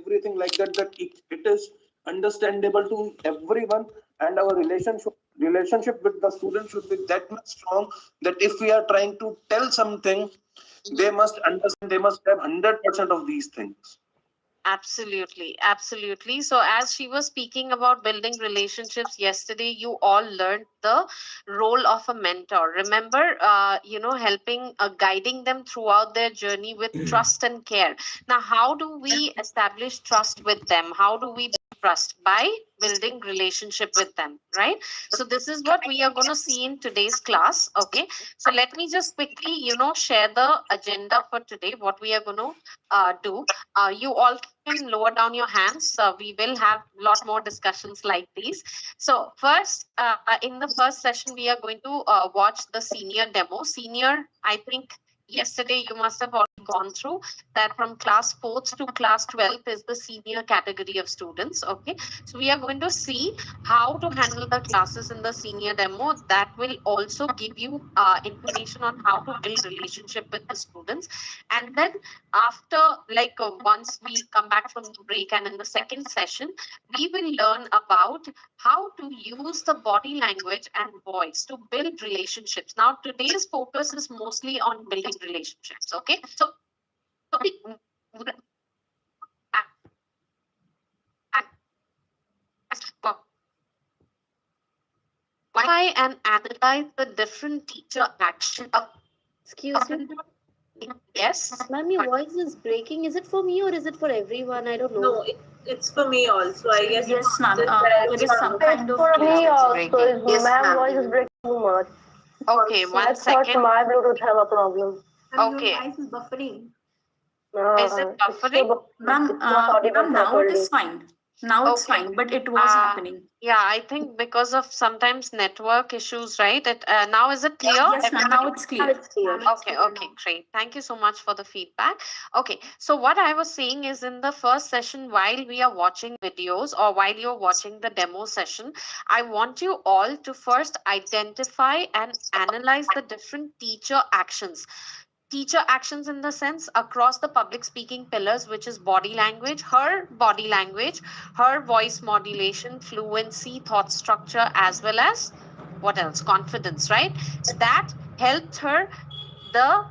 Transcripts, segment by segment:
everything like that, that it is understandable to everyone, and our relationship with the student should be that much strong that if we are trying to tell something, they must understand, they must have 100% of these things. Absolutely, absolutely. So as she was speaking about building relationships yesterday, you all learned the role of a mentor. Remember, helping, guiding them throughout their journey with trust and care. Now, how do we establish trust with them? How do we build trust? By building relationship with them, right? So this is what we are going to see in today's class. Okay. So let me just quickly, share the agenda for today, what we are going to do. You all can lower down your hands. We will have a lot more discussions like these. So first, in the first session, we are going to watch the senior demo. Senior, I think yesterday you must have already gone through that from class 4th to class 12th is the senior category of students. Okay. So we are going to see how to handle the classes in the senior demo. That will also give you information on how to build relationship with the students. And then after, once we come back from the break and in the second session, we will learn about how to use the body language and voice to build relationships. Now, today's focus is mostly on building relationships. Okay. So why and analyze the different teacher action. Excuse me. Yes. Ma'am, your voice is breaking. Is it for me or is it for everyone? I don't know. No, it's for me also. I guess. Yes, ma'am. There is some kind of For me also, Yes, ma'am ma'am. voice is breaking too much. Okay, I one thought second. my Bluetooth have a problem. Okay. Your voice is buffering. Is it It's buffering? so- Ma'am, it's not audible ma'am, now it properly. is fine. Now it's Okay. fine, but it was happening. Yeah, I think because of sometimes network issues, right? Now is it clear? Yes, ma'am. Now it's clear. It's clear. Okay, great. Thank you so much for the feedback. Okay, so what I was saying is in the first session, while we are watching videos or while you're watching the demo session, I want you all to first identify and analyze the different teacher actions. Teacher actions in the sense across the public speaking pillars, which is body language, her voice modulation, fluency, thought structure, as well as what else? Confidence, right? That helped her the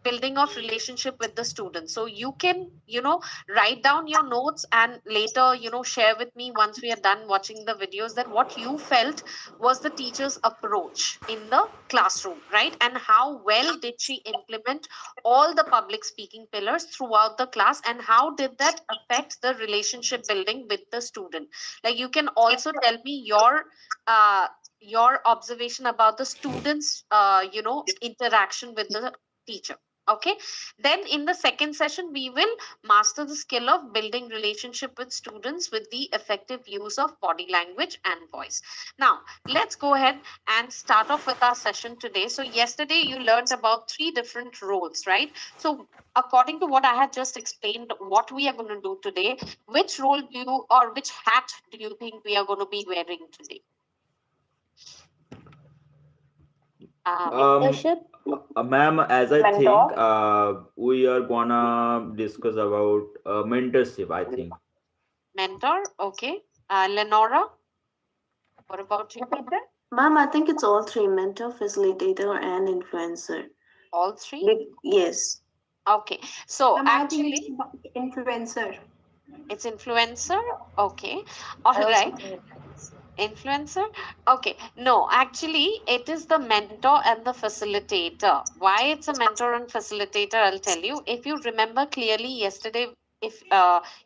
building of relationship with the students. So you can, write down your notes and later, share with me once we are done watching the videos that what you felt was the teacher's approach in the classroom, right? And how well did she implement all the public speaking pillars throughout the class, and how did that affect the relationship building with the student? Like, you can also tell me your observation about the students interaction with the teacher. Okay, then in the second session we will master the skill of building relationship with students with the effective use of body language and voice. Now let's go ahead and start off with our session today. So yesterday you learned about 3 different roles, right? So according to what I had just explained, what we are going to do today, which role do you, or which hat do you think we are going to be wearing today? Leadership? Ma'am, as I Mentor. think we are gonna discuss about mentorship, I think. Mentor, okay. Lenora, what about you? Ma'am, I think it's all 3: mentor, facilitator, and influencer. All 3? Yes. Okay. So Ma'am, I think actually, it's influencer. it's influencer. Okay. All right. Influencer. Okay. No, actually, it is the mentor and the facilitator. Why it's a mentor and facilitator, I'll tell you. If you remember clearly yesterday, if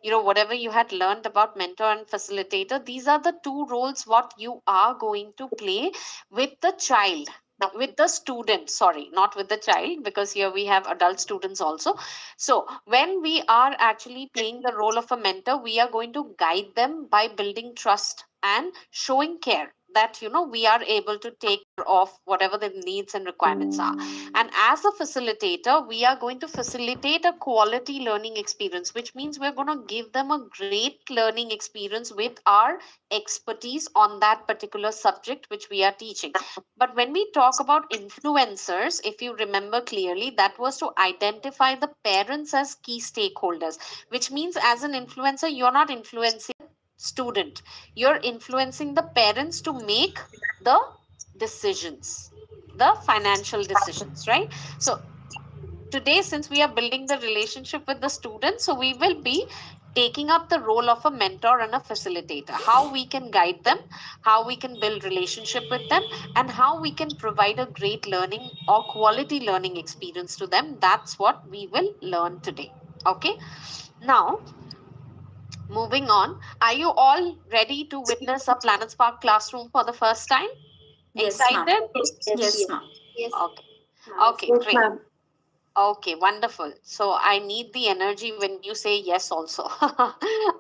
whatever you had learned about mentor and facilitator, these are the 2 roles what you are going to play with the child, with the student, sorry, not with the child, because here we have adult students also. So when we are actually playing the role of a mentor, we are going to guide them by building trust and showing care. that we are able to take care of whatever the needs and requirements are. And as a facilitator, we are going to facilitate a quality learning experience, which means we're going to give them a great learning experience with our expertise on that particular subject which we are teaching. But when we talk about influencers, if you remember clearly, that was to identify the parents as key stakeholders, which means as an influencer, you're not influencing student, you're influencing the parents to make the decisions, the financial decisions, right? So today, since we are building the relationship with the students, so we will be taking up the role of a mentor and a facilitator, how we can guide them, how we can build relationship with them, and how we can provide a great learning or quality learning experience to them. That's what we will learn today. Okay, now moving on, are you all ready to witness a Planet Spark classroom for the first time? Yes, ma'am. Excited? Yes, ma'am. Yes. Okay. Okay, Yes, great. ma'am. Okay, wonderful. So I need the energy when you say yes also.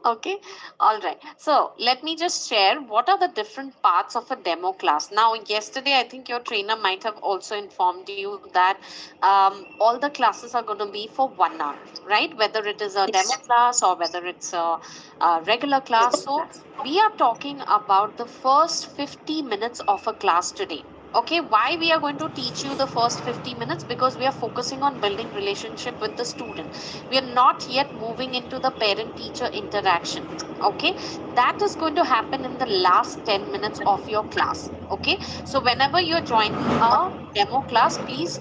Okay, all right. So let me just share what are the different parts of a demo class. Now, yesterday, I think your trainer might have also informed you that all the classes are going to be for 1 hour, right? Whether it is a demo class or whether it's a regular class. So we are talking about the first 50 minutes of a class today. Okay, why we are going to teach you the first 50 minutes? Because we are focusing on building relationship with the student. We are not yet moving into the parent teacher interaction. Okay, that is going to happen in the last 10 minutes of your class. Okay, so whenever you're joining a demo class, please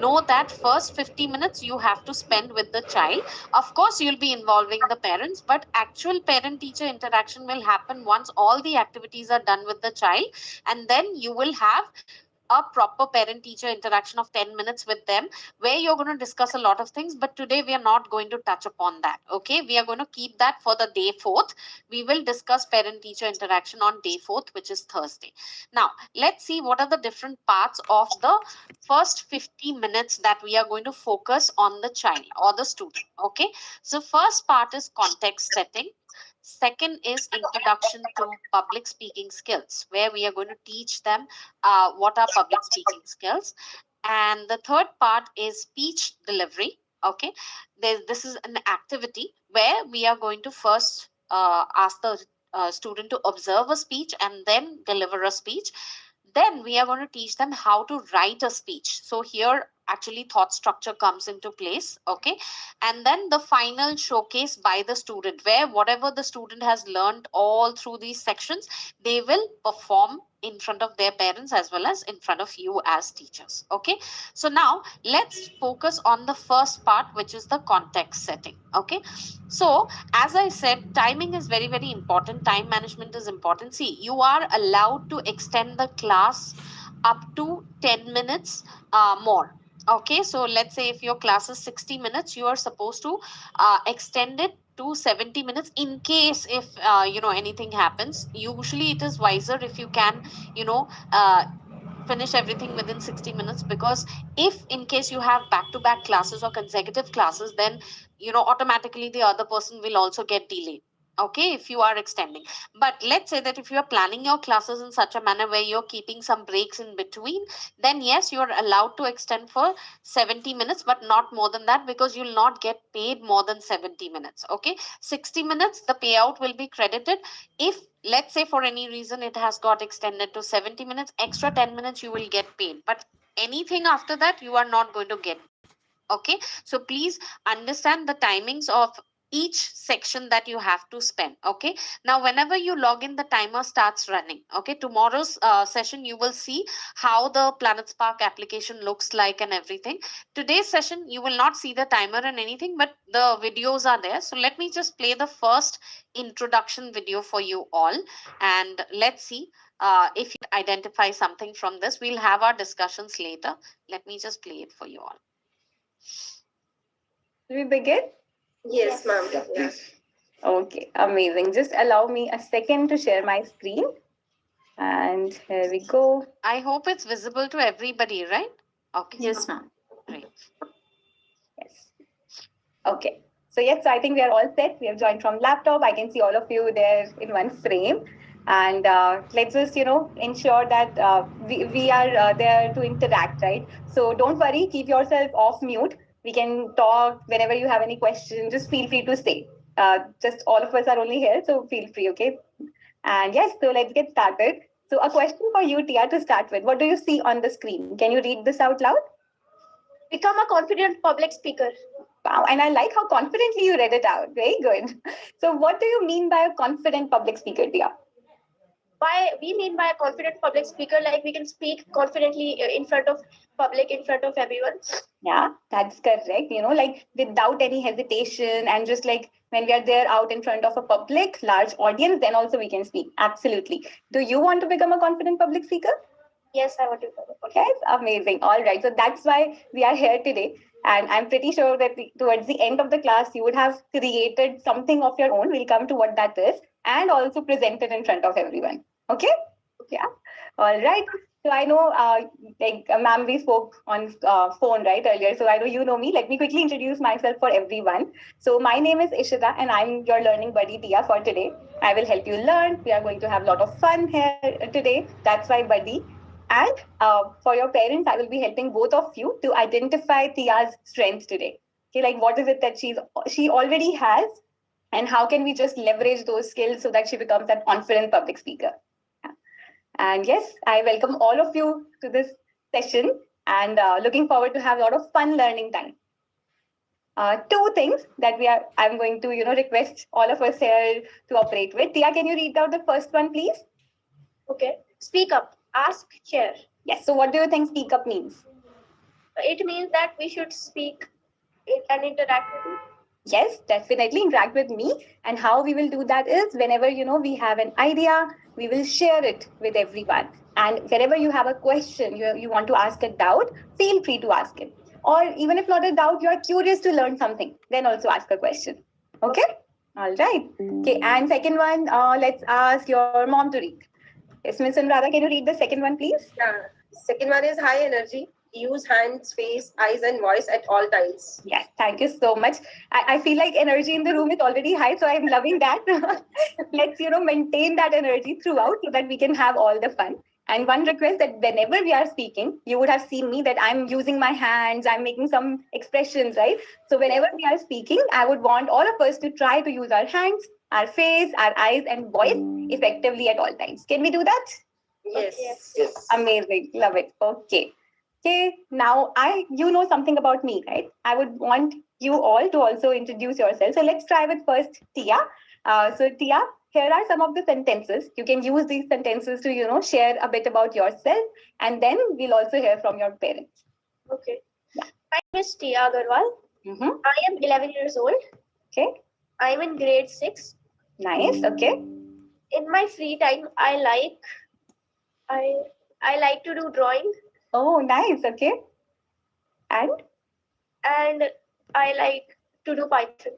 know that first 50 minutes you have to spend with the child. Of course, you'll be involving the parents, but actual parent teacher interaction will happen once all the activities are done with the child, and then you will have a proper parent teacher interaction of 10 minutes with them, where you're going to discuss a lot of things. But today we are not going to touch upon that. Okay, we are going to keep that for the day 4th. We will discuss parent teacher interaction on day 4th, which is Thursday. Now let's see what are the different parts of the first 50 minutes that we are going to focus on the child or the student. Okay, so first part is context setting. Second is introduction to public speaking skills, where we are going to teach them what are public speaking skills. And the third part is speech delivery. Okay, this is an activity where we are going to first ask the student to observe a speech and then deliver a speech. Then we are going to teach them how to write a speech. So here actually thought structure comes into place. Okay, and then the final showcase by the student, where whatever the student has learned all through these sections, they will perform in front of their parents as well as in front of you as teachers. Okay, so now let's focus on the first part, which is the context setting. Okay, so as I said, timing is very, very important. Time management is important. See, you are allowed to extend the class up to 10 minutes more. Okay, so let's say if your class is 60 minutes, you are supposed to extend it to 70 minutes in case if anything happens. Usually it is wiser if you can finish everything within 60 minutes, because if in case you have back-to-back classes or consecutive classes, then automatically the other person will also get delayed. Okay, if you are extending. But let's say that if you are planning your classes in such a manner where you're keeping some breaks in between, then yes, you are allowed to extend for 70 minutes, but not more than that, because you'll not get paid more than 70 minutes. Okay, 60 minutes the payout will be credited. If let's say for any reason it has got extended to 70 minutes, extra 10 minutes you will get paid, but anything after that you are not going to get. Okay, so please understand the timings of each section that you have to spend. Okay, now whenever you log in, the timer starts running. Okay, tomorrow's session you will see how the Planet Spark application looks like and everything. Today's session you will not see the timer and anything, but the videos are there. So let me just play the first introduction video for you all, and let's see if you identify something from this. We'll have our discussions later. Let me just play it for you all. Should we begin? Yes, ma'am. Yes. Okay, amazing. Just allow me a second to share my screen. And here we go. I hope it's visible to everybody, right? Okay. Yes, ma'am. Great. Yes. Okay. So yes, so I think we are all set. We have joined from laptop. I can see all of you there in one frame. And let's just, ensure that we are there to interact, right? So don't worry, keep yourself off mute. We can talk whenever you have any questions. Just feel free to say. Just all of us are only here, so feel free, okay? And yes, so let's get started. So a question for you, Tia, to start with. What do you see on the screen? Can you read this out loud? Become a confident public speaker. Wow, and I like how confidently you read it out. Very good. So what do you mean by a confident public speaker, Tia? We mean by a confident public speaker, like we can speak confidently in front of public, in front of everyone. Yeah, that's correct. Like without any hesitation, and just like when we are there out in front of a public, large audience, then also we can speak. Absolutely. Do you want to become a confident public speaker? Yes, I want to become a confident. Yes, amazing. All right. So that's why we are here today. And I'm pretty sure that towards the end of the class, you would have created something of your own. We'll come to what that is and also present it in front of everyone. Okay? Yeah. All right. So I know, ma'am, we spoke on phone, right, earlier. So I know you know me. Let me quickly introduce myself for everyone. So my name is Ishita and I'm your learning buddy, Tia, for today. I will help you learn. We are going to have a lot of fun here today. That's why buddy. And for your parents, I will be helping both of you to identify Tia's strengths today. Okay, like what is it that she already has, and how can we just leverage those skills so that she becomes that confident public speaker? Yeah. And yes, I welcome all of you to this session, and looking forward to have a lot of fun learning time. Two things that I'm going to request all of us here to operate with. Tia, can you read out the first one, please? Okay. Speak up. Ask, share. Yes. So what do you think speak up means? It means that we should speak and interact with you. Yes, definitely interact with me. And how we will do that is whenever, we have an idea, we will share it with everyone. And whenever you have a question, you want to ask a doubt, feel free to ask it. Or even if not a doubt, you are curious to learn something, then also ask a question. Okay? All right. Okay. And second one, let's ask your mom to read. Yes, Ms. Anuradha, can you read the second one, please? Yeah. Second one is high energy. Use hands, face, eyes, and voice at all times. Yes, thank you so much. I feel like energy in the room is already high, so I'm loving that. Let's, maintain that energy throughout so that we can have all the fun. And one request that whenever we are speaking, you would have seen me that I'm using my hands, I'm making some expressions, right? So whenever we are speaking, I would want all of us to try to use our hands, our face, our eyes, and voice effectively at all times. Can we do that? Yes. Yes. Amazing. Love it. Okay. Okay. Now you know something about me, right? I would want you all to also introduce yourself. So let's try with first Tia. So Tia, here are some of the sentences. You can use these sentences to, share a bit about yourself, and then we'll also hear from your parents. Okay. Yeah. My name is Tia Agarwal. Mm-hmm. I am 11 years old. Okay. I'm in grade 6. Nice. Okay. In my free time, I like to do drawing. Oh, nice. Okay. And I like to do Python.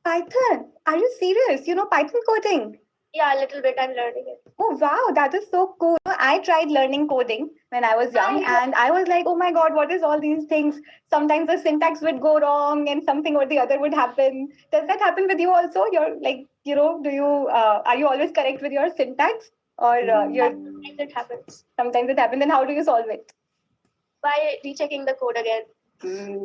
Python. Are you serious? You know Python coding? Yeah, a little bit. I'm learning it. Oh, wow. That is so cool. I tried learning coding when I was young, and I was like, oh my God, what is all these things? Sometimes the syntax would go wrong and something or the other would happen. Does that happen with you also? You're like, do you, are you always correct with your syntax? Or Sometimes it happens. Sometimes it happens. Then how do you solve it? By rechecking the code again.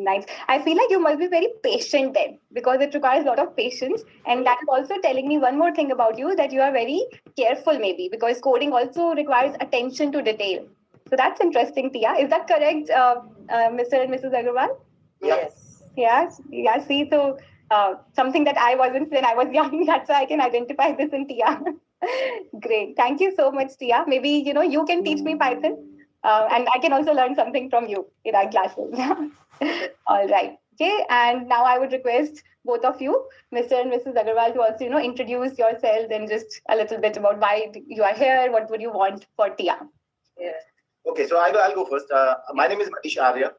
Nice. I feel like you must be very patient then, because it requires a lot of patience. And that is also telling me one more thing about you, that you are very careful maybe, because coding also requires attention to detail. So that's interesting, Tia. Is that correct, Mr. and Mrs. Agarwal? Yes. Yeah. See, so something that I wasn't when I was young, that's why I can identify this in Tia. Great. Thank you so much, Tia. Maybe, you can teach me Python. And I can also learn something from you in our classes. All right. Okay. And now I would request both of you, Mr. and Mrs. Agarwal, to also, introduce yourselves and just a little bit about why you are here. What would you want for Tia? Yeah. Okay, so I'll go first. My name is Manish Arya,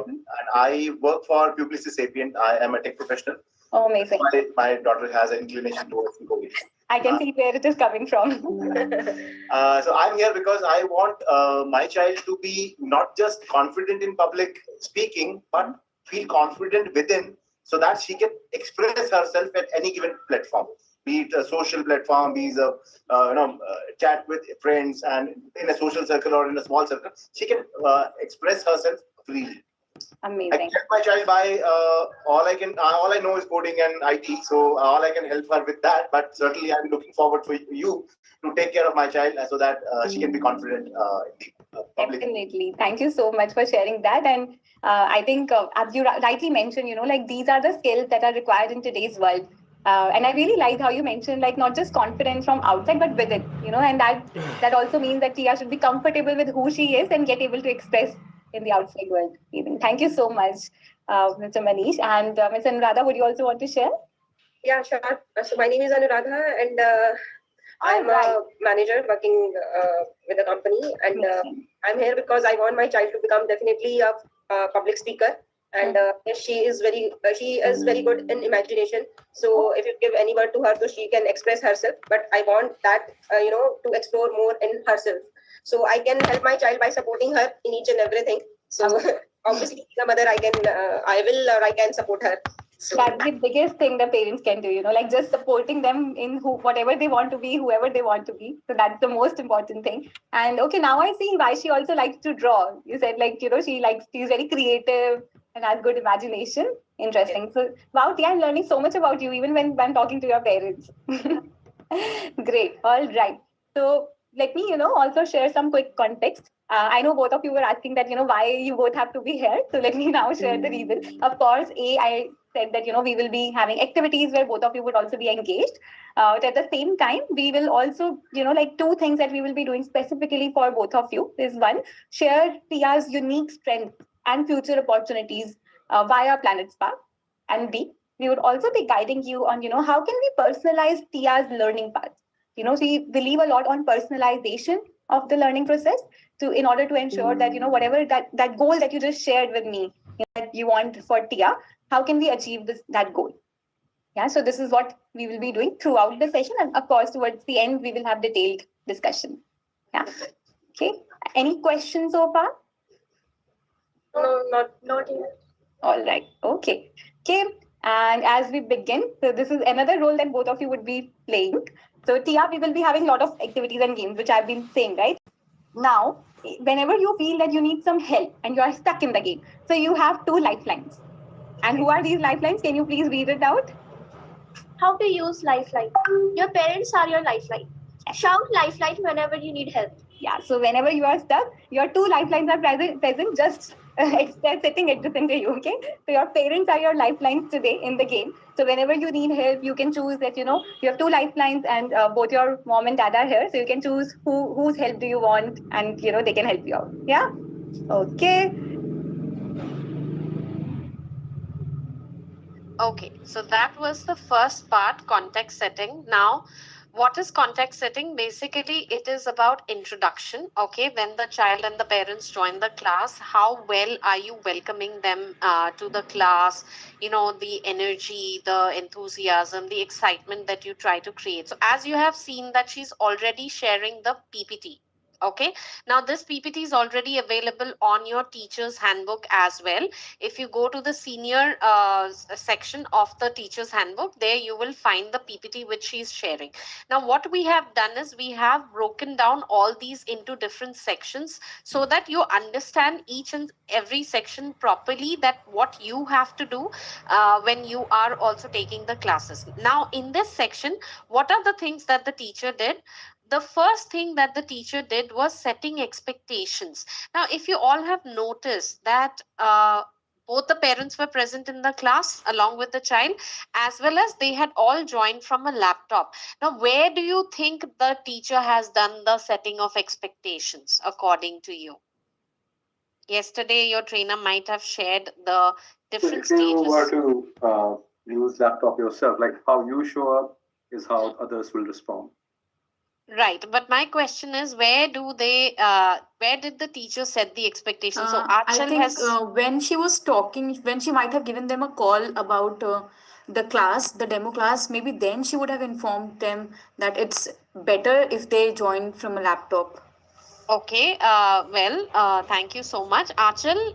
and I work for Publicis Sapient. I am a tech professional. Oh, amazing. My daughter has an inclination towards coding. I can see where it is coming from. So I'm here because I want my child to be not just confident in public speaking, but feel confident within, so that she can express herself at any given platform. be it a social platform, be it chat with friends, and in a social circle or in a small circle, she can express herself freely. I Amazing. can help my child by all I know is coding and IT, so all I can help her with that. But certainly, I'm looking forward for you to take care of my child so that she can be confident in the public. Definitely. Thank you so much for sharing that. And I think, as you rightly mentioned, like these are the skills that are required in today's world. And I really like how you mentioned, like, not just confidence from outside, but within, and that also means that Tia should be comfortable with who she is and get able to express in the outside world even. Thank you so much, Mr. Manish. And Ms. Anuradha, would you also want to share? Yeah, sure. So my name is Anuradha, and I'm a manager working with a company, and I'm here because I want my child to become definitely a public speaker. And she is very good in imagination. So if you give any word to her, so she can express herself. But I want that to explore more in herself. So I can help my child by supporting her in each and everything. So obviously, the mother, I can support her. So that's the biggest thing the parents can do, like just supporting them in whatever they want to be, whoever they want to be. So that's the most important thing. And okay, now I see why she also likes to draw. You said she's very creative and has good imagination. Interesting. So wow, Tia, I'm learning so much about you even when I'm talking to your parents. Great. All right. So let me, also share some quick context. I know both of you were asking that, why you both have to be here. So let me now share the reason. Of course, I said that, we will be having activities where both of you would also be engaged. But at the same time, we will also, two things that we will be doing specifically for both of you is one, share Tia's unique strengths and future opportunities via Planet Spark. And B, we would also be guiding you on, how can we personalize Tia's learning path? So we believe a lot on personalization of the learning process in order to ensure that, whatever that goal that you just shared with me, that you want for Tia, how can we achieve that goal? Yeah, so this is what we will be doing throughout the session. And of course, towards the end, we will have detailed discussion. Yeah. Okay. Any questions so far? No, not yet. All right. Okay. Okay. And as we begin, so this is another role that both of you would be playing. So Tia, we will be having a lot of activities and games, which I've been saying, right? Now, whenever you feel that you need some help and you are stuck in the game, so you have 2 lifelines. And who are these lifelines? Can you please read it out? How to use Lifeline. Your parents are your lifeline. Shout Lifeline whenever you need help. Yeah, so whenever you are stuck, your 2 lifelines are present just they're sitting adjacent to you, okay? So your parents are your lifelines today in the game. So whenever you need help, you can choose that, you have 2 lifelines and both your mom and dad are here. So you can choose whose help do you want and, they can help you out. Yeah? Okay. Okay, so that was the first part, context setting. Now, what is context setting? Basically, it is about introduction. Okay, when the child and the parents join the class, how well are you welcoming them to the class? The energy, the enthusiasm, the excitement that you try to create. So as you have seen that she's already sharing the PPT. Okay, now this PPT is already available on your teacher's handbook as well. If you go to the senior section of the teacher's handbook, there you will find the PPT which she is sharing. Now, what we have done is we have broken down all these into different sections so that you understand each and every section properly, that what you have to do when you are also taking the classes. Now, in this section, what are the things that the teacher did? The first thing that the teacher did was setting expectations. Now, if you all have noticed that both the parents were present in the class along with the child, as well as they had all joined from a laptop. Now, where do you think the teacher has done the setting of expectations according to you? Yesterday, your trainer might have shared the different stages. If you were to use laptop yourself, like how you show up is how others will respond. Right, but my question is, where did the teacher set the expectations? So I Achal think has. when she was talking, when she might have given them a call about the class, the demo class, maybe then she would have informed them that it's better if they join from a laptop. Okay, thank you so much. Achal?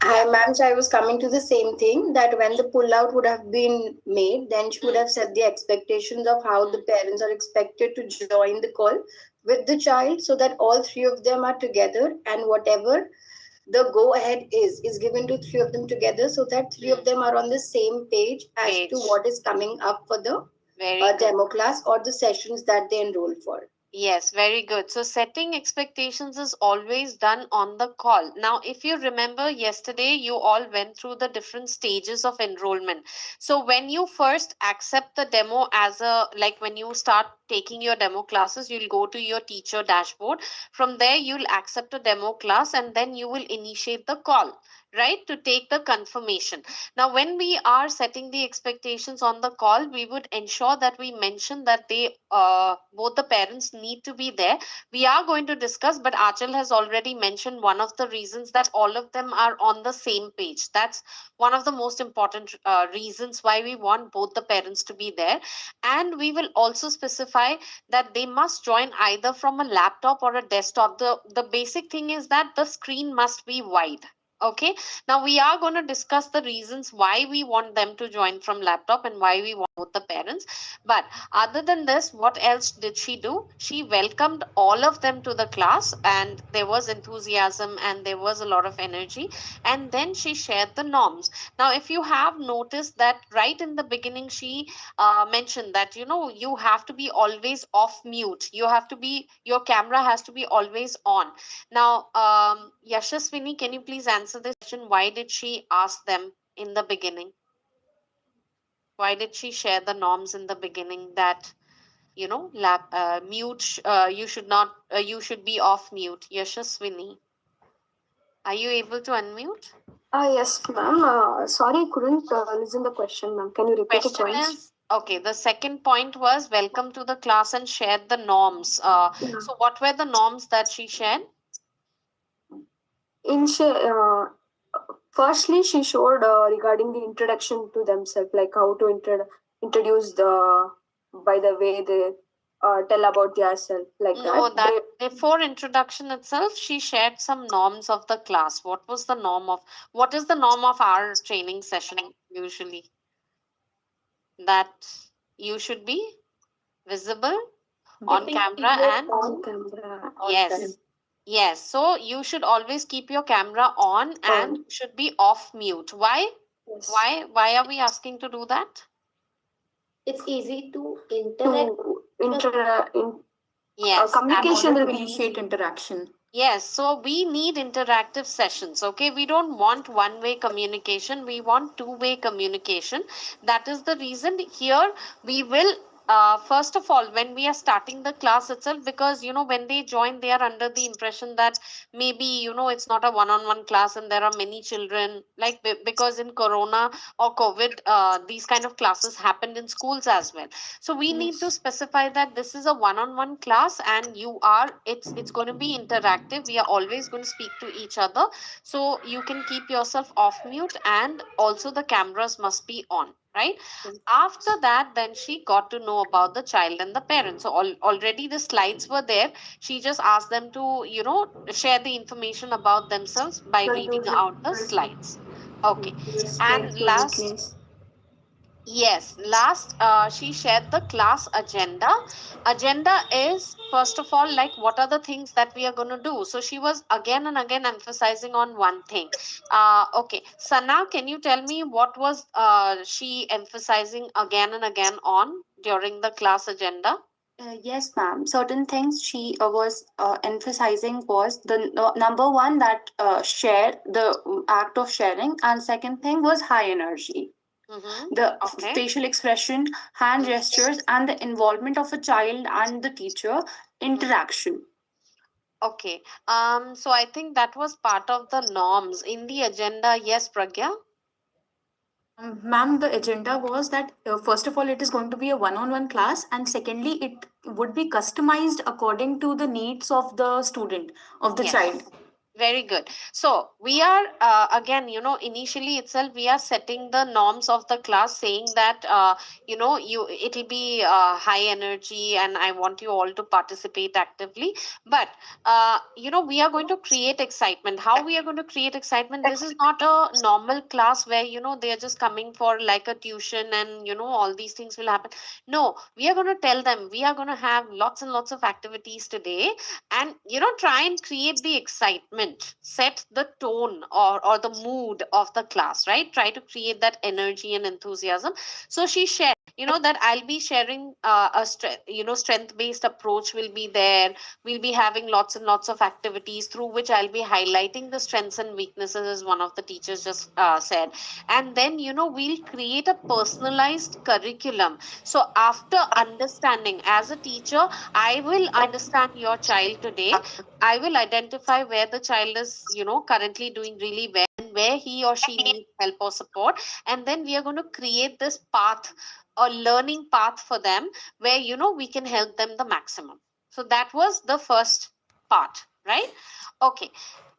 Hi, ma'am. So I was coming to the same thing that when the pullout would have been made, then she would have set the expectations of how the parents are expected to join the call with the child so that all three of them are together and whatever the go ahead is given to three of them together so that three of them are on the same page as to Page. what is coming up for the Very good. demo class or the sessions that they enroll for. Yes, very good. So setting expectations is always done on the call. Now, if you remember yesterday, you all went through the different stages of enrollment. So when you first accept the demo as a, like when you start taking your demo classes, you'll go to your teacher dashboard. From there, you'll accept a demo class and then you will initiate the call, right? To take the confirmation. Now, when we are setting the expectations on the call, we would ensure that we mention that they, both the parents need to be there. We are going to discuss, but Achal has already mentioned one of the reasons that all of them are on the same page. That's one of the most important reasons why we want both the parents to be there. And we will also specify that they must join either from a laptop or a desktop. The basic thing is that the screen must be wide. Okay, now we are going to discuss the reasons why we want them to join from laptop and why we want both the parents. But other than this, what else did she do? She welcomed all of them to the class and there was enthusiasm and there was a lot of energy. And then she shared the norms. Now, if you have noticed that right in the beginning, she mentioned that, you know, you have to be always off mute. You have to be, your camera has to be always on. Now, Yashaswini, can you please answer this question? Why did she ask them in the beginning? Why did she share the norms in the beginning that, you know, mute, you should not, you should be off mute? Yashaswini, are you able to unmute? Yes, ma'am. Sorry, couldn't listen the question, ma'am. Can you repeat it Question once? is, okay, the second point was welcome to the class and shared the norms. So what were the norms that she shared? Firstly, she showed regarding the introduction to themselves, like how to introduce by the way they tell about themselves, like No, that. that before introduction itself, she shared some norms of the class. What was the norm of, what is the norm of our training session usually? That you should be visible on camera and On camera. yes. Yes, so you should always keep your camera on and should be off mute. Why? Yes. Why are we asking to do that? It's easy to Yes, Communication will absolutely. initiate interaction. Yes, so we need interactive sessions. Okay, we don't want one-way communication. We want two-way communication. That is the reason here we will first of all, when we are starting the class itself, because you know, when they join, they are under the impression that maybe, you know, it's not a one-on-one class and there are many children, like because in Corona or COVID, these kind of classes happened in schools as well. So we need to specify that this is a one-on-one class and you are, it's going to be interactive. We are always going to speak to each other. So you can keep yourself off mute and also the cameras must be on. Right. After that, then she got to know about the child and the parents. So already the slides were there. She just asked them to, you know, share the information about themselves by reading out the slides. Okay. And last, yes, last, she shared the class agenda. Agenda is, first of all, like what are the things that we are going to do? So she was again and again emphasizing on one thing. Okay, Sana, can you tell me what was she emphasizing again and again on during the class agenda? Yes, ma'am. Certain things she was emphasizing was the number one, that share, the act of sharing, and second thing was high energy. The facial expression, hand gestures, and the involvement of a child and the teacher interaction. Okay. So I think that was part of the norms in the agenda. Yes, Pragya? Ma'am, the agenda was that first of all, it is going to be a one-on-one class, and secondly, it would be customized according to the needs of the student, of the child. Very good. So we are again, initially itself we are setting the norms of the class, saying that it'll be high energy, and I want you all to participate actively. But we are going to create excitement. How we are going to create excitement? This is not a normal class where they are just coming for like a tuition, and all these things will happen. No, we are going to tell them we are going to have lots and lots of activities today, and try and create the excitement, set the tone or the mood of the class, right? Try to create that energy and enthusiasm. So she shared that I'll be sharing strength based approach will be there. We'll be having lots and lots of activities through which I'll be highlighting the strengths and weaknesses, as one of the teachers just said. And then we'll create a personalized curriculum. So after understanding, as a teacher, I will understand your child today. I will identify where the child is currently doing really well, and where he or she needs help or support. And then we are going to create this path, a learning path for them, where we can help them the maximum. So that was the first part, right? Okay,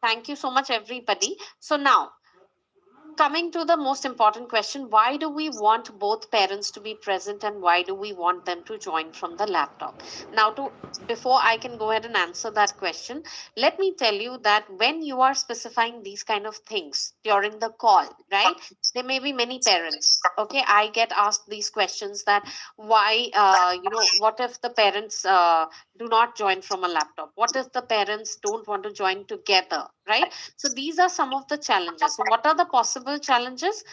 thank you so much, everybody. So now, coming to the most important question, why do we want both parents to be present, and why do we want them to join from the laptop? Now, before I can go ahead and answer that question, let me tell you that when you are specifying these kind of things during the call, right, there may be many parents. Okay, I get asked these questions that why, what if the parents do not join from a laptop? What if the parents don't want to join together, right? So these are some of the challenges. So what are the possible challenges?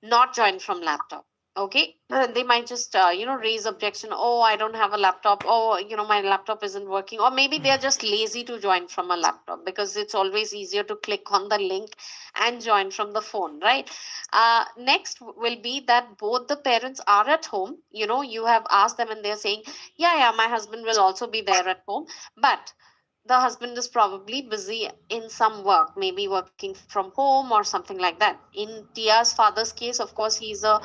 Not join from laptop. Okay, they might just raise objection. Oh, I don't have a laptop. Oh, my laptop isn't working. Or maybe they're just lazy to join from a laptop, because it's always easier to click on the link and join from the phone, right? Next will be that both the parents are at home. You have asked them and they're saying, yeah, my husband will also be there at home, but the husband is probably busy in some work, maybe working from home or something like that. In Tia's father's case, of course, he's a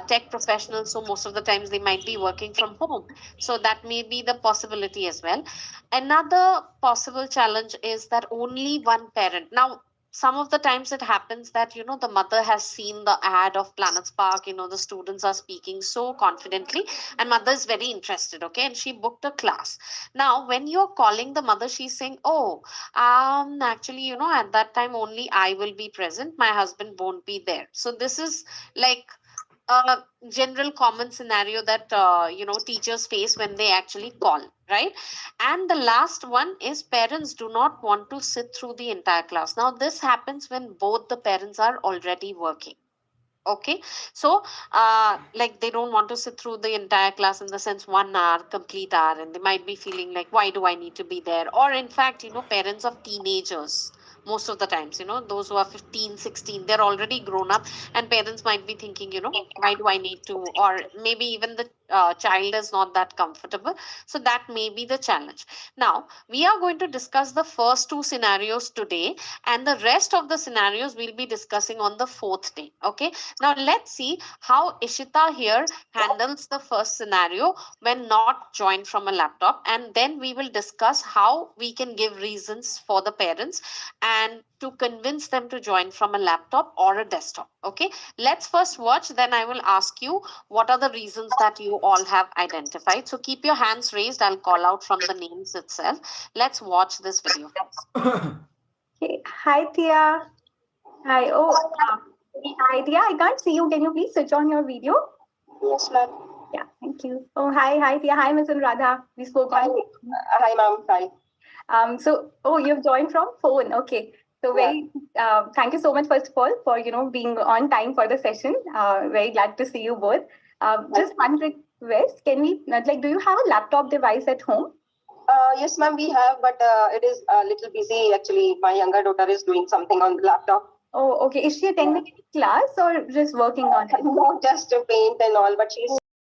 tech professional, so most of the times they might be working from home. So that may be the possibility as well. Another possible challenge is that only one parent. Now, some of the times it happens that the mother has seen the ad of Planet Spark. The students are speaking so confidently, and mother is very interested, okay, and she booked a class. Now when you're calling the mother, she's saying, oh, actually, at that time only I will be present, my husband won't be there. So this is like a general common scenario that teachers face when they actually call, right? And the last one is parents do not want to sit through the entire class. Now this happens when both the parents are already working. Okay, so like they don't want to sit through the entire class, in the sense 1 hour, complete hour, and they might be feeling like, why do I need to be there? Or in fact, parents of teenagers, most of the times, those who are 15, 16, they're already grown up, and parents might be thinking, why do I need to? Or maybe even the child is not that comfortable. So that may be the challenge. Now we are going to discuss the first 2 scenarios today, and the rest of the scenarios we'll be discussing on the 4th day. Okay, now let's see how Ishita here handles the first scenario when not joined from a laptop, and then we will discuss how we can give reasons for the parents and to convince them to join from a laptop or a desktop. Okay, let's first watch, then I will ask you what are the reasons that you all have identified. So keep your hands raised, I'll call out from the names itself. Let's watch this video. Okay. Hi, Tia. Hi. Hi, Tia. I can't see you. Can you please switch on your video? Yes, ma'am. Yeah, thank you. Oh, hi, Tia. Hi, Ms. Anuradha. We spoke on. Hi, ma'am. Hi. You've joined from phone. Okay. So thank you so much, first of all, for being on time for the session. Very glad to see you both. Just one request. Can we do you have a laptop device at home? Yes, ma'am, we have, but it is a little busy. Actually, my younger daughter is doing something on the laptop. Oh, okay. Is she attending any class or just working on it? Not just to paint and all, but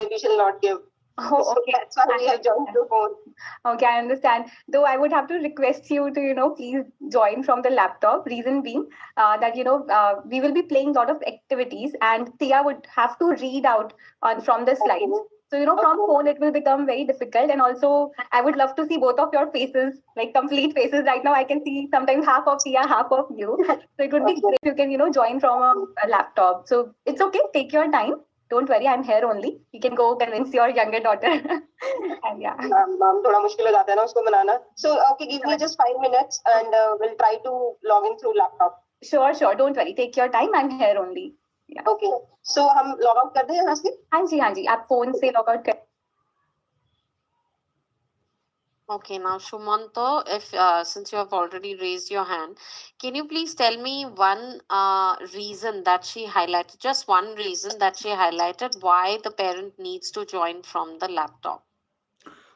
we shall not give. Oh, okay. That's why we have joined the phone. Okay, I understand. Though I would have to request you to, please join from the laptop. Reason being that, we will be playing a lot of activities, and Tia would have to read out from the slides. So, from phone, it will become very difficult. And also, I would love to see both of your faces, like complete faces. Right now, I can see sometimes half of Tia, half of you. So it would be great if you can, join from a laptop. So it's okay. Take your time. Don't worry, I'm here only. You can go convince your younger daughter. And yeah. Ma'am, थोड़ा मुश्किल हो जाता है ना उसको बनाना. So, okay, give me just 5 minutes and we'll try to log in through laptop. Sure. Don't worry. Take your time. I'm here only. Yeah. Okay. So, हम log out कर दें यहाँ से? हाँ जी. आप phone से log out कर. Okay, now Shumanto, if since you have already raised your hand, can you please tell me one reason that she highlighted, just one reason that she highlighted why the parent needs to join from the laptop?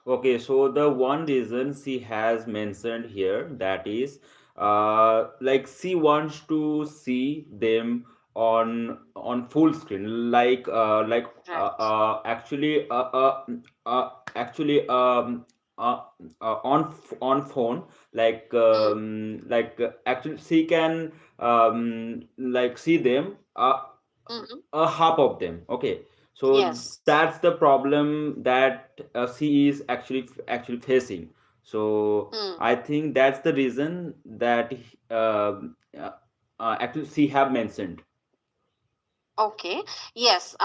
Okay, so the one reason she has mentioned here, that is like she wants to see them on full screen, actually on phone, actually she can like see them a half of them. Okay, so Yes. that's the problem that she is actually facing. So I think that's the reason that actually she have mentioned. Okay, yes,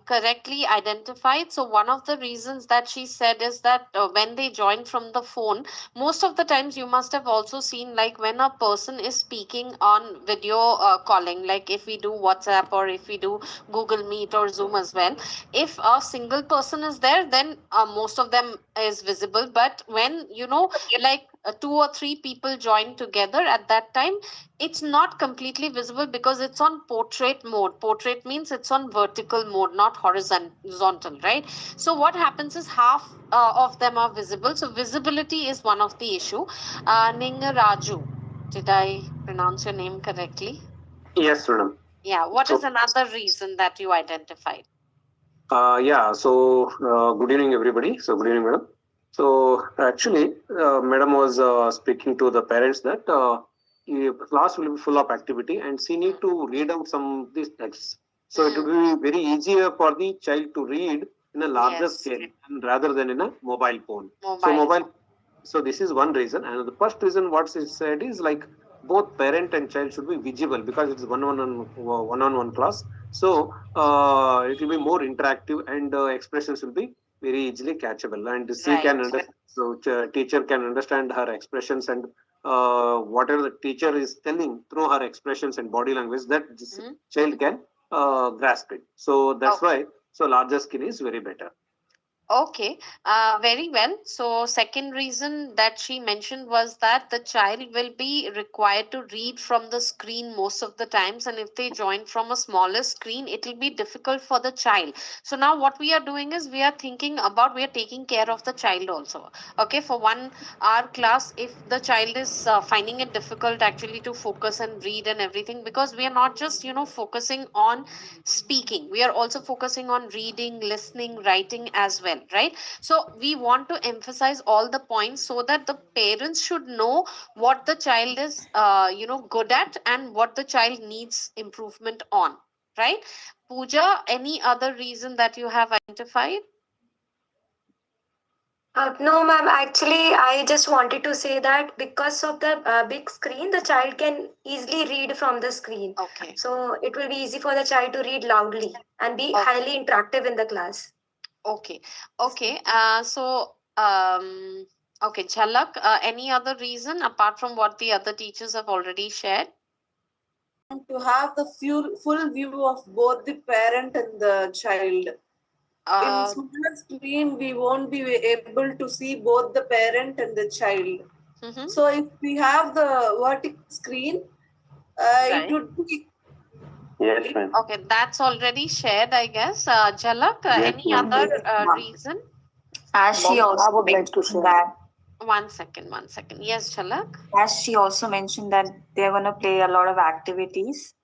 correctly identified. So one of the reasons that she said is that when they join from the phone, most of the times you must have also seen, like when a person is speaking on video calling, like if we do WhatsApp or if we do Google Meet or Zoom as well, if a single person is there, then most of them is visible. But when, like 2 or 3 people join together at that time, it's not completely visible because it's on portrait mode. Portrait means it's on vertical mode, not horizontal, right? So what happens is half of them are visible. So visibility is one of the issue. Ninga Raju, did I pronounce your name correctly? Yes, madam. Yeah. What is another reason that you identified? Good evening, everybody. So, good evening, madam. So, actually, madam was speaking to the parents that class will be full of activity and she need to read out some of these texts. So, it will be very easier for the child to read in a larger scale and rather than in a mobile phone. So, this is one reason. And the first reason what she said is like both parent and child should be visible because it's one-on-one class. So it will be more interactive and expressions will be very easily catchable, and she can understand. So teacher can understand her expressions and whatever the teacher is telling through her expressions and body language, that this child can grasp it. So that's why larger screen is very better. Okay, very well. So second reason that she mentioned was that the child will be required to read from the screen most of the times, and if they join from a smaller screen, it will be difficult for the child. So now what we are doing is we are taking care of the child also. Okay, for 1 hour class, if the child is finding it difficult actually to focus and read and everything, because we are not just focusing on speaking, we are also focusing on reading, listening, writing as well, right? So we want to emphasize all the points so that the parents should know what the child is good at and what the child needs improvement on, right? Pooja, any other reason that you have identified? No, ma'am. Actually, I just wanted to say that because of the big screen, the child can easily read from the screen. Okay. So it will be easy for the child to read loudly and be highly interactive in the class. Okay. Okay. Okay, Jhalak, any other reason apart from what the other teachers have already shared? To have the full view of both the parent and the child. In smaller screen, we won't be able to see both the parent and the child. So if we have the vertical screen, it would be. Yes, ma'am. Okay, that's already shared, I guess. Jhalak, any other reason? As she also mentioned that. One second. Yes, Jhalak. As she also mentioned that they're going to play a lot of activities.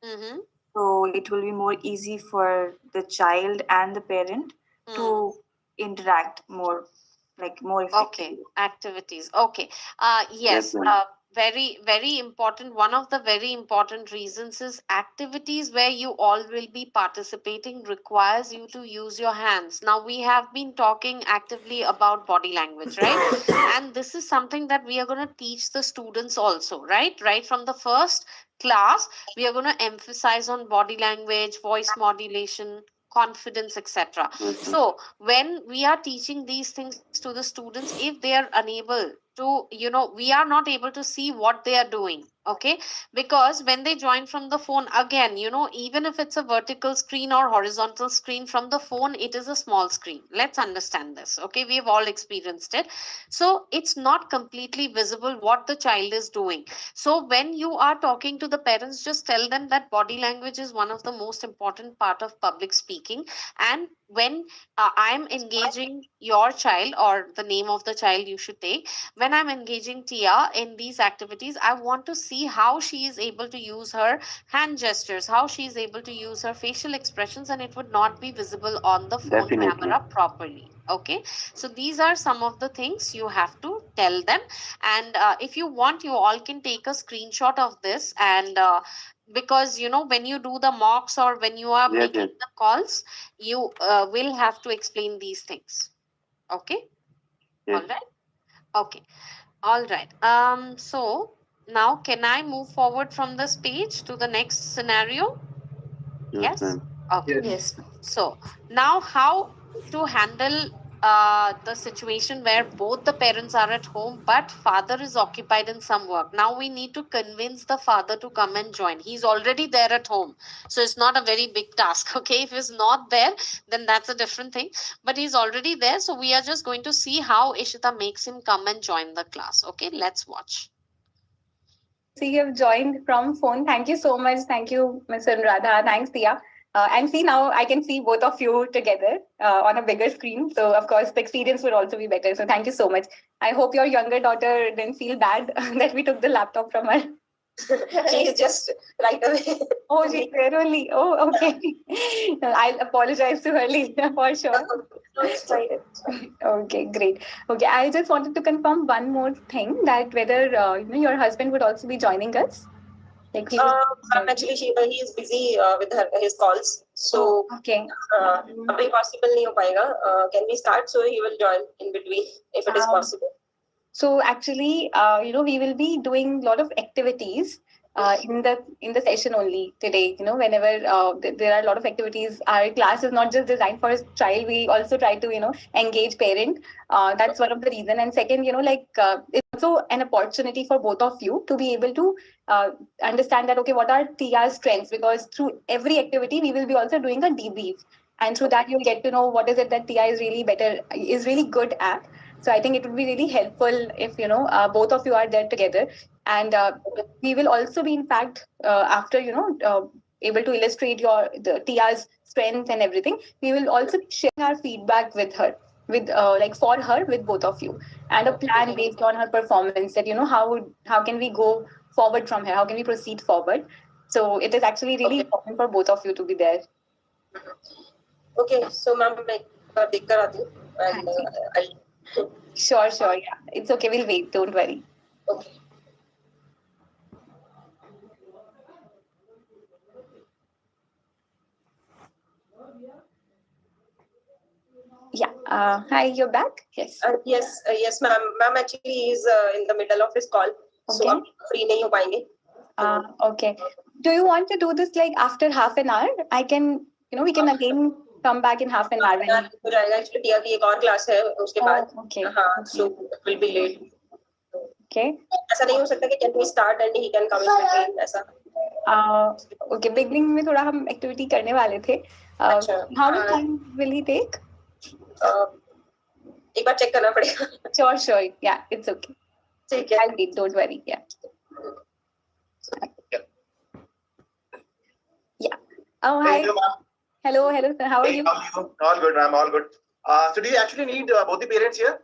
So it will be more easy for the child and the parent to interact more effectively. Okay, activities. Okay. Yes. very important. One of the very important reasons is activities where you all will be participating requires you to use your hands. Now we have been talking actively about body language, right? And this is something that we are going to teach the students also, right from the first class. We are going to emphasize on body language, voice modulation, confidence, etc. So when we are teaching these things to the students, if they are unable to, we are not able to see what they are doing, okay? Because when they join from the phone, again, even if it's a vertical screen or horizontal screen, from the phone it is a small screen. Let's understand this, okay? We have all experienced it. So it's not completely visible what the child is doing. So when you are talking to the parents, just tell them that body language is one of the most important part of public speaking. And when I'm engaging your child, or the name of the child you should take, when I'm engaging Tia in these activities, I want to see how she is able to use her hand gestures, how she is able to use her facial expressions, and it would not be visible on the phone camera properly. Okay, so these are some of the things you have to tell them. And if you want, you all can take a screenshot of this, and because when you do the mocks or when you are making the calls, you will have to explain these things. Okay. All right. Okay. All right. So now can I move forward from this page to the next scenario? Yes. Okay. Yes. So now how to handle the situation where both the parents are at home but father is occupied in some work. Now we need to convince the father to come and join. He's already there at home, so it's not a very big task. Okay, if he's not there, then that's a different thing, but he's already there, so we are just going to see how Ishita makes him come and join the class. Okay, let's watch. See, you have joined from phone. Thank you so much. Thank you, Ms. Anuradha. Thanks, Tia. And see, now I can see both of you together on a bigger screen. So, of course, the experience would also be better. So, thank you so much. I hope your younger daughter didn't feel bad that we took the laptop from her. She is just right away. Oh, she's there only. Oh, okay. I'll apologize to her later for sure. Okay, great. Okay, I just wanted to confirm one more thing, that whether your husband would also be joining us. Like Actually, he is busy with his calls. So, okay. Abhi possible nahi ho payega. Can we start? So he will join in between if it is possible. So actually, we will be doing a lot of activities in the session only today. Whenever there are a lot of activities, our class is not just designed for a child. We also try to engage parent. That's one of the reason. And second, it's also an opportunity for both of you to be able to understand that, okay, what are Tia's strengths? Because through every activity, we will be also doing a debrief, and through that you'll get to know what is it that Tia is really good at. So I think it would be really helpful if both of you are there together, and we will also be, in fact, after able to illustrate the Tia's strength and everything, we will also share our feedback with her, for her with both of you, and a plan based on her performance. That how can we go forward from here? How can we proceed forward? So it is actually really important for both of you to be there. Okay, so ma'am, I take kar aati hu, and I'll. Sure, yeah. It's okay. We'll wait. Don't worry. Okay. Yeah. Hi, you're back? Yes. Yes, ma'am. Ma'am actually is in the middle of his call. Okay. So free nahi ho payenge. Okay. Do you want to do this like after half an hour? I can, we can again come back in half an hour. Actually, Tia की एक और class है उसके बाद. Okay. So it will be late. Okay. ऐसा नहीं हो सकता कि can we start and he can come in between ऐसा. Okay. Beginning में थोड़ा हम activity करने वाले थे. How much time will he take? एक बार check करना पड़ेगा. Sure. Yeah, it's okay. ठीक है. I'll wait. Don't worry. Yeah. Yeah. Oh, hi. Hello, sir. How are you? All good, ma'am. All good. So do you actually need both the parents here?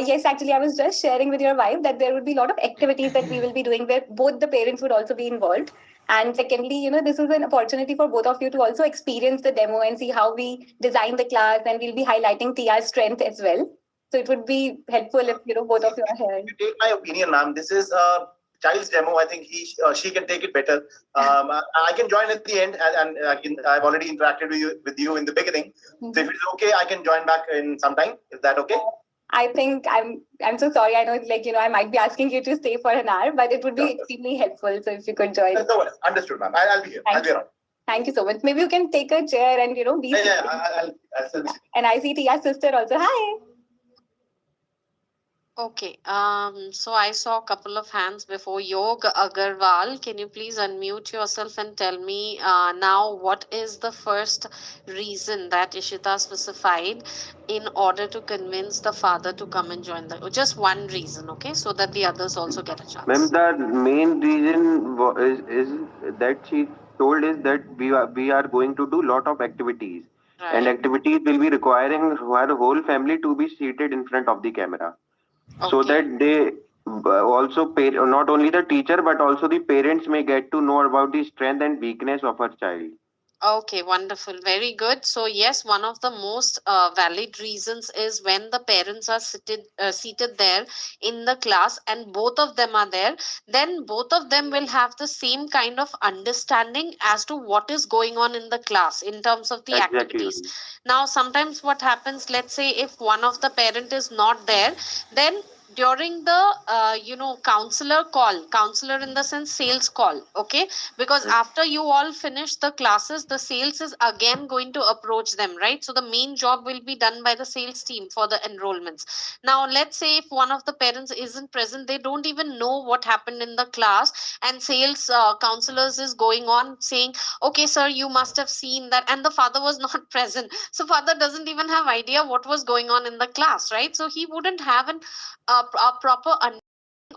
Yes, actually, I was just sharing with your wife that there would be a lot of activities that we will be doing where both the parents would also be involved. And secondly, this is an opportunity for both of you to also experience the demo and see how we design the class, and we'll be highlighting Tia's strength as well. So it would be helpful if both of you are here. You take my opinion, ma'am. This is a child's demo, I think she can take it better. I can join at the end, and I've already interacted with you in the beginning. So if it's okay, I can join back in some time. Is that okay? I think I'm so sorry. I know it's like, I might be asking you to stay for an hour, but it would be extremely helpful. So if you could join. No worries. Understood, ma'am. I'll be here. I'll be around. Thank you so much. Maybe you can take a chair and, be. Yeah, I'll still be sitting. And I see Tia's sister also. Hi. Okay, so I saw a couple of hands before. Yog Agarwal, can you please unmute yourself and tell me now what is the first reason that Ishita specified in order to convince the father to come and join the, just one reason, okay, so that the others also get a chance. Ma'am, the main reason is that she told is that we are going to do lot of activities, and activities will be requiring her whole family to be seated in front of the camera. So that they also pay, not only the teacher but also the parents may get to know about the strength and weakness of her child. Okay, wonderful. Very good. So yes, one of the most valid reasons is when the parents are seated there in the class and both of them are there, then both of them will have the same kind of understanding as to what is going on in the class in terms of the activities. Now, sometimes what happens, let's say if one of the parent is not there, then during the counselor in the sense sales call, okay, because after you all finish the classes, the sales is again going to approach them, right? So the main job will be done by the sales team for the enrollments. Now let's say if one of the parents isn't present, they don't even know what happened in the class, and sales counselors is going on saying, okay sir, you must have seen that, and the father was not present, so father doesn't even have idea what was going on in the class, right? So he wouldn't have a proper understanding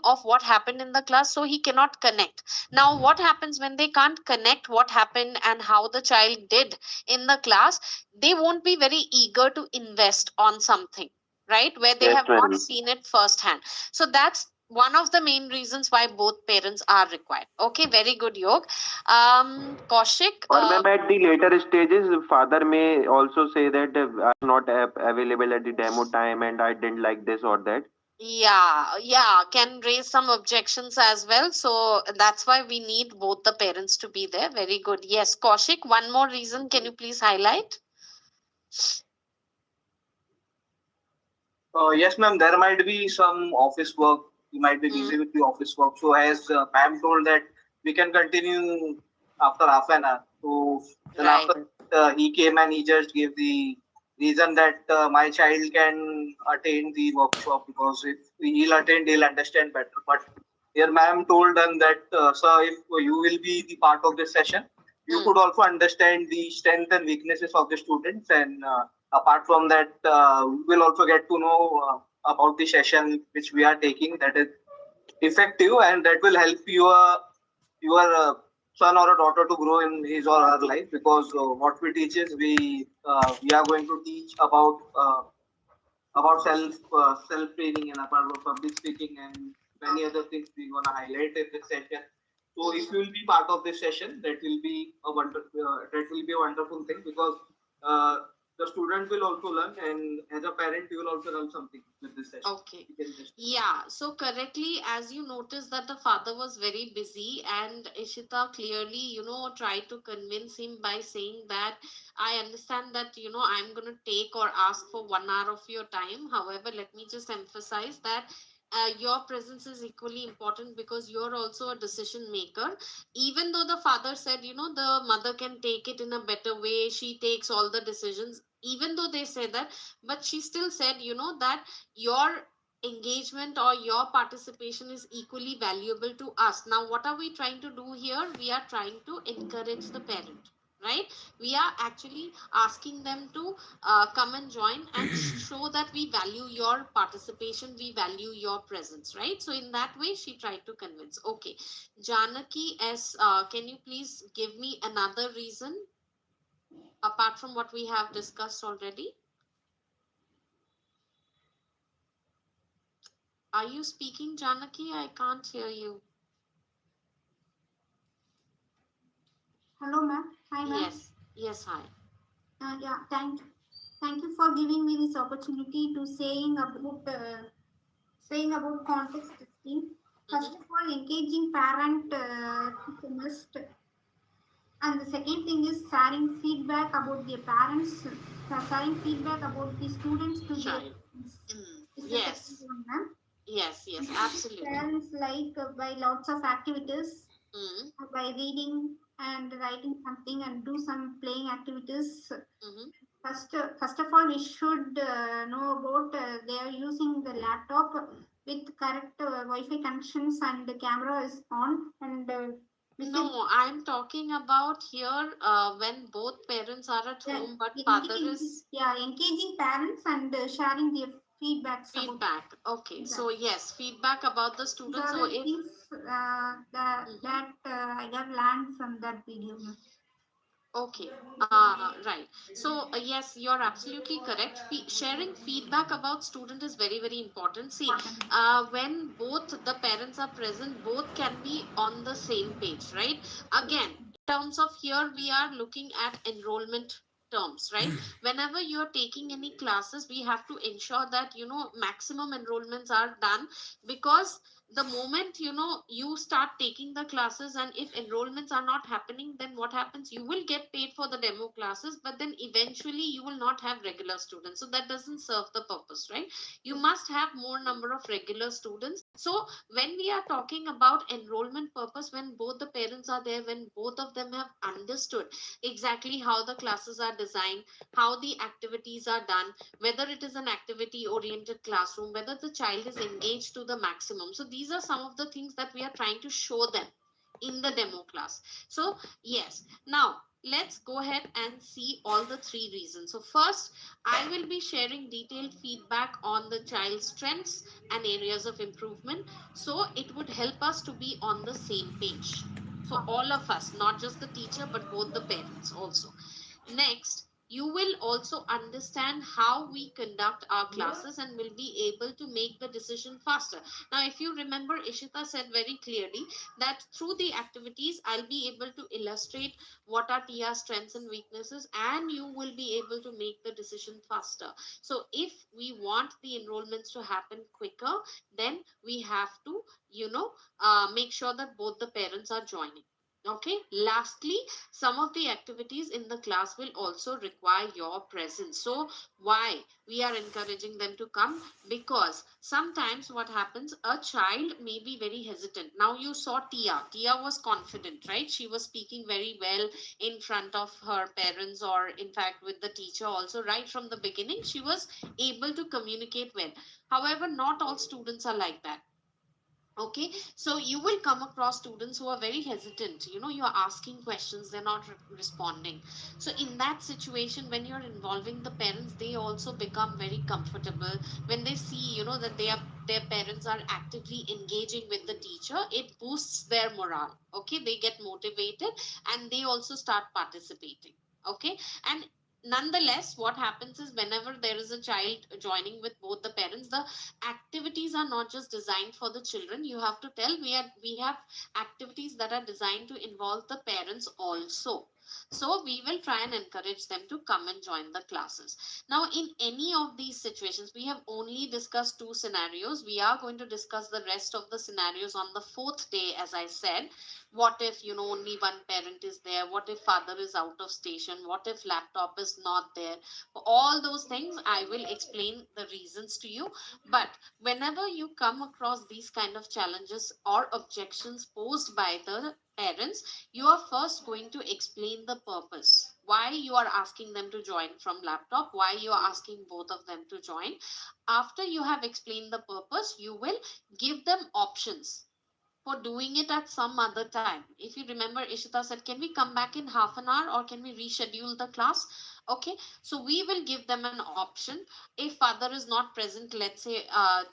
of what happened in the class, so he cannot connect. Now what happens when they can't connect what happened and how the child did in the class? They won't be very eager to invest on something, right, where they have not seen it firsthand. So that's one of the main reasons why both parents are required. Okay, very good, Yog. Kaushik, or ma'am, at the later stages, father may also say that I'm not available at the demo time and I didn't like this or that. Yeah, can raise some objections as well. So that's why we need both the parents to be there. Very good. Yes, Kaushik, one more reason. Can you please highlight? Yes, ma'am. There might be some office work. You might be busy with the office work. So as ma'am told that we can continue after half an hour. So then after he came and he just gave the reason that my child can attend the workshop, because if he'll attend, he'll understand better. But here ma'am told them that, sir, if you will be the part of this session, you could also understand the strength and weaknesses of the students, and apart from that, we will also get to know about the session which we are taking, that is effective, and that will help your son or a daughter to grow in his or her life, because what we teach is we are going to teach about self training and about public speaking and many other things we're gonna highlight in this session. So if you will be part of this session, that will be a wonderful thing, because the student will also learn, and as a parent you will also learn something with this session. Okay. Yeah, so correctly, as you noticed that the father was very busy, and Ishita clearly, tried to convince him by saying that I understand that, I'm going to take or ask for 1 hour of your time. However, let me just emphasize that your presence is equally important, because you're also a decision maker. Even though the father said, the mother can take it in a better way, she takes all the decisions, even though they say that, but she still said, that your engagement or your participation is equally valuable to us. Now, what are we trying to do here? We are trying to encourage the parent, right? We are actually asking them to come and join and show that we value your participation, we value your presence, right? So in that way, she tried to convince. Okay, Janaki S, can you please give me another reason apart from what we have discussed already? Are you speaking, Janaki? I can't hear you. Hello, ma'am. Hi, ma'am. Yes, hi. Yeah, thank you for giving me this opportunity to saying about context testing. First of all, engaging parent is a must. And the second thing is sharing feedback about the parents, sharing feedback about the students to their parents. Is the Yes. second one, ma'am. Yes, absolutely. Parents like by lots of activities, Mm. by reading and writing something and do some playing activities. First of all, we should know about they are using the laptop with correct Wi-Fi connections and the camera is on and. No, I'm talking about here when both parents are at home, but father is engaging parents and sharing their feedbacks. feedback. Okay, so yes, feedback about the students. So if Things that I got learned from that video. okay, right. So yes, you're absolutely correct. Sharing feedback about student is very, very important. See, when both the parents are present, both can be on the same page, right? Again, in terms of here, we are looking at enrollment terms, right? Whenever you're taking any classes, we have to ensure that, maximum enrollments are done, because the moment you start taking the classes, and if enrollments are not happening, then what happens? You will get paid for the demo classes, but then eventually you will not have regular students, so that doesn't serve the purpose, right? You must have more number of regular students. So when we are talking about enrollment purpose, when both the parents are there, when both of them have understood exactly how the classes are designed, how the activities are done, whether it is an activity oriented classroom, whether the child is engaged to the maximum. So these are some of the things that we are trying to show them in the demo class. So yes, now let's go ahead and see all the three reasons. So first, I will be sharing detailed feedback on the child's strengths and areas of improvement, so it would help us to be on the same page. So all of us, not just the teacher, but both the parents also. Next, you will also understand how we conduct our classes and will be able to make the decision faster. Now, if you remember, Ishita said very clearly that through the activities, I'll be able to illustrate what are Tia's strengths and weaknesses, and you will be able to make the decision faster. So if we want the enrollments to happen quicker, then we have to, make sure that both the parents are joining. Okay, lastly, some of the activities in the class will also require your presence. So why we are encouraging them to come? Because sometimes what happens, a child may be very hesitant. Now you saw Tia was confident, right? She was speaking very well in front of her parents, or in fact with the teacher also. Right from the beginning, she was able to communicate well. However, not all students are like that. Okay, so you will come across students who are very hesitant. You are asking questions, they're not responding. So in that situation, when you're involving the parents, they also become very comfortable. When they see, that their parents are actively engaging with the teacher, it boosts their morale. Okay, they get motivated and they also start participating. Okay, and nonetheless, what happens is, whenever there is a child joining with both the parents, the activities are not just designed for the children. You have to tell, we have activities that are designed to involve the parents also. So we will try and encourage them to come and join the classes. Now, in any of these situations, we have only discussed 2 scenarios. We are going to discuss the rest of the scenarios on the 4th day. As I said, what if only one parent is there? What if father is out of station? What if laptop is not there? For all those things, I will explain the reasons to you. But whenever you come across these kind of challenges or objections posed by the parents, you are first going to explain the purpose, why you are asking them to join from laptop, why you are asking both of them to join. After you have explained the purpose, you will give them options for doing it at some other time. If you remember, Ishita said, can we come back in half an hour, or can we reschedule the class? Okay, so we will give them an option. If father is not present, let's say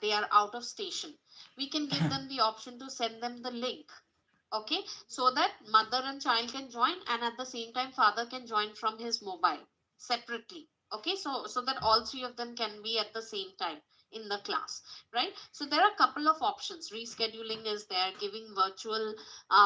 they are out of station, we can give them the option to send them the link. Okay, so that mother and child can join, and at the same time father can join from his mobile separately. Okay, so that all 3 of them can be at the same time in the class, right? So there are a couple of options. Rescheduling is there, giving virtual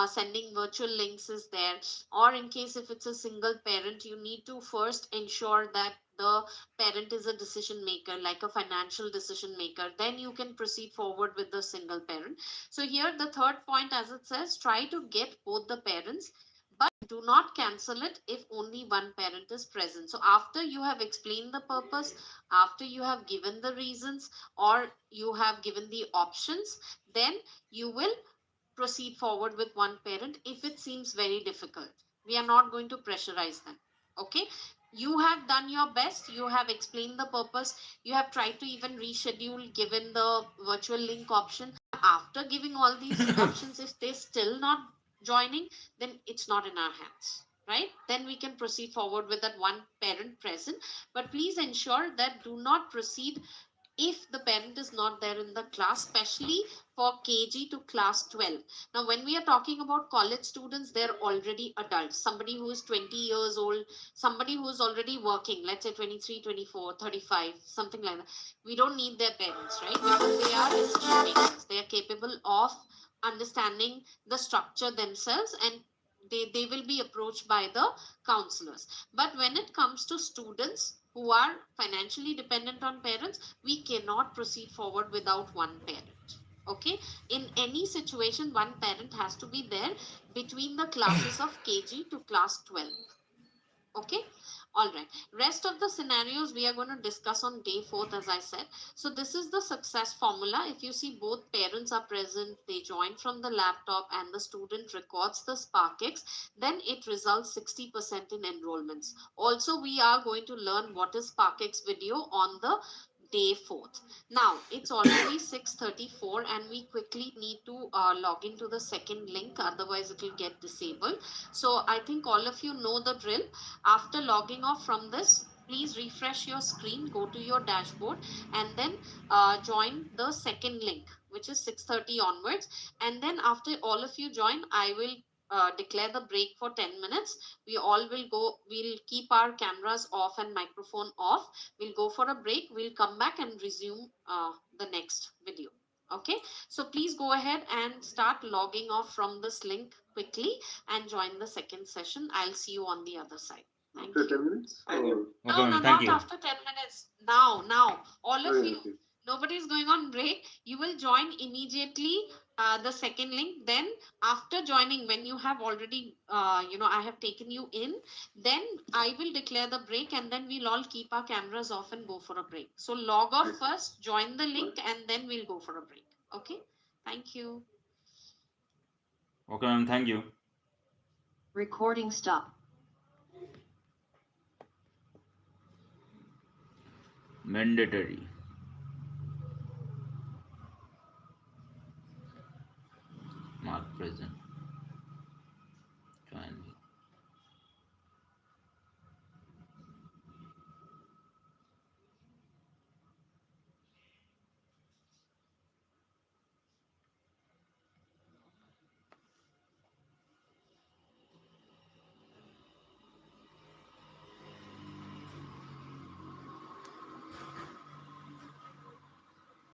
sending virtual links is there, or in case if it's a single parent, you need to first ensure that the parent is a decision maker, like a financial decision maker, then you can proceed forward with the single parent. So here the third point, as it says, try to get both the parents, but do not cancel it if only one parent is present. So after you have explained the purpose, after you have given the reasons, or you have given the options, then you will proceed forward with one parent if it seems very difficult. We are not going to pressurize them. Okay, you have done your best, you have explained the purpose, you have tried to even reschedule given the virtual link option. After giving all these options, if they still not joining, then it's not in our hands, right? Then we can proceed forward with that one parent present. But please ensure that do not proceed if the parent is not there in the class, especially for KG to class 12. Now, when we are talking about college students, they're already adults. Somebody who is 20 years old, somebody who is already working, let's say 23, 24, 35, something like that. We don't need their parents, right? Because they are decision makers. They are capable of understanding the structure themselves, and they will be approached by the counselors. But when it comes to students who are financially dependent on parents, we cannot proceed forward without one parent. Okay, in any situation, one parent has to be there between the classes of KG to class 12. Okay, all right. Rest of the scenarios we are going to discuss on day 4th, as I said. So this is the success formula. If you see both parents are present, they join from the laptop, and the student records the SparkX, then it results 60% in enrollments. Also, we are going to learn what is SparkX video on the day 4th. Now it's already 6:34 and we quickly need to log into the second link, otherwise it will get disabled. So I think all of you know the drill. After logging off from this, please refresh your screen, go to your dashboard, and then join the second link, which is 6:30 onwards. And then after all of you join, I will declare the break for 10 minutes. We all will go, we'll keep our cameras off and microphone off. We'll go for a break. We'll come back and resume the next video. Okay, so please go ahead and start logging off from this link quickly and join the second session. I'll see you on the other side. Thank After you. 10 minutes? Okay, No, ma'am, no, thank not you. after 10 minutes. Now, all of Okay, you, okay. nobody's going on break. You will join immediately the second link. Then after joining, when you have already, I have taken you in, then I will declare the break, and then we'll all keep our cameras off and go for a break. So log off first, join the link, and then we'll go for a break. Okay, thank you. Okay, ma'am, thank you. Recording stop. Mandatory. Mark present.